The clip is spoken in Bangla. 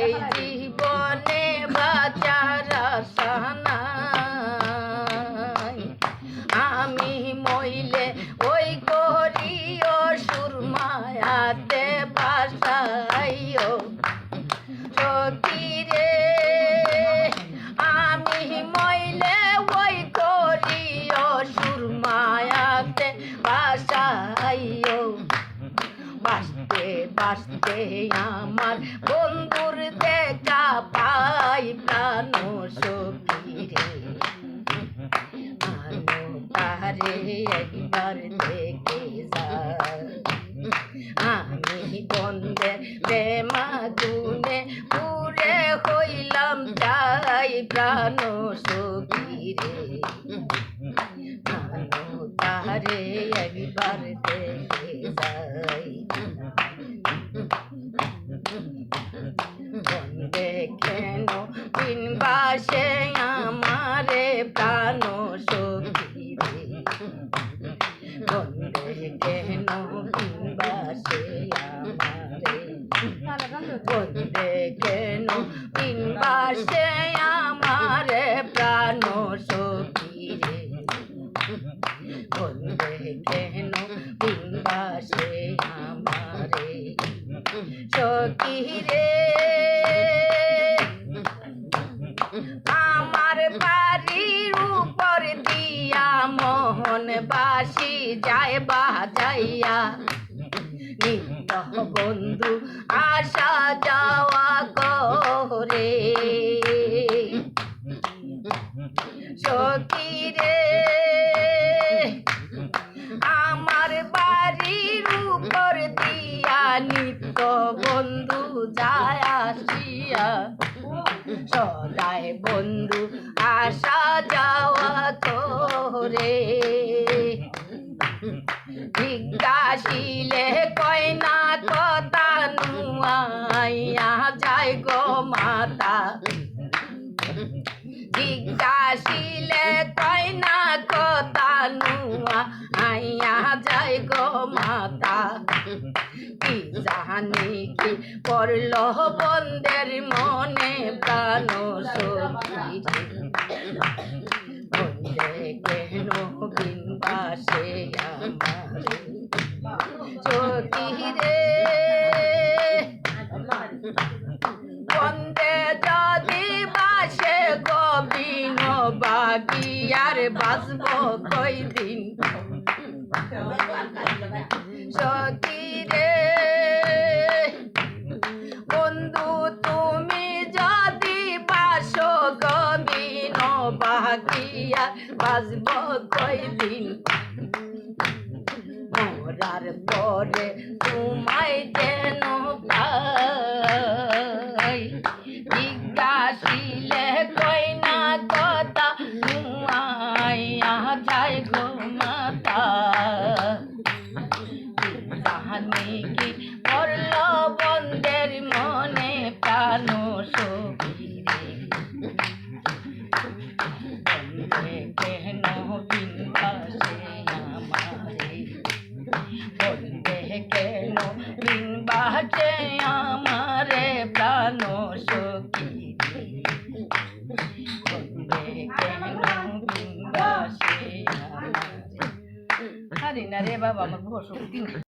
এই জীবনে বাঁচার আশা নাই, আমি মইলে ওই করিও সুরমায়াতে বাসাইও সখী রে, আমি মইলে ওই করিও সুরমায়াতে বাসাইও। বাঁচতে বাঁচতে আমার বন্ধুর দেখা পাই প্রাণ সখী রে, আলো তারে একবার দেখে যায়। আমি বন্ধের প্রেমাগুনে পুরে হইলাম যাই প্রাণ সখী রে, আলো তারে একবার দেখে যাই। বন্দে কেন বিন বাসে আমারে প্রাণ সখী রে, বন্দে কেন বিন বাসে আমারে, বন্দে কেন বিন বাসে আমারে প্রাণ সখী রে, বন্দে কেন বিন বাসে আমারে সখী রে। আমার বাড়ির উপর দিয়া মোহন বাসি যায় বাজাইয়া, নিত্য বন্ধু আসা যাওয়া করে সখী রে। আমার বাড়ির উপর দিয়া নিত্য বন্ধু যায় আসিয়া, সদাই বন্ধু আসা যাওয়া করে জিজ্ঞাসিলে কয় না কথা নুয়াইয়া যায় গো মাতা, জিজ্ঞাসিলে কয় না কথা নুয়াইয়া যায় গো মাতা। কি জানি কি পড়ল বন্ধের মনে প্রাণ সখী রে, বন্ধে কেন বিন বাসে আমারে সখী রে, বন্ধে যদি বাসে গোবিন বাগিয়ার বাসব কয়দিন সখী রে। বন্ধু তুমি যদি বাসো গোবিন বাগিয়ার বাসব কয়দিন, মরার পরে তোমায় যেন পাই, জিজ্ঞাসিলে কই না কথা নুয়াইয়া যায় গো মাতা। জানি কি করল বন্ধের মনে প্রাণ সখী রে, বন্ধে কেন বিন বাসে আমারে, বন্ধে কেন বিন বাসে আমারে প্রাণ সখী রে, বন্ধে কেন বিন বাসে আমারে। আরে না রে বাবা, আমার বসো।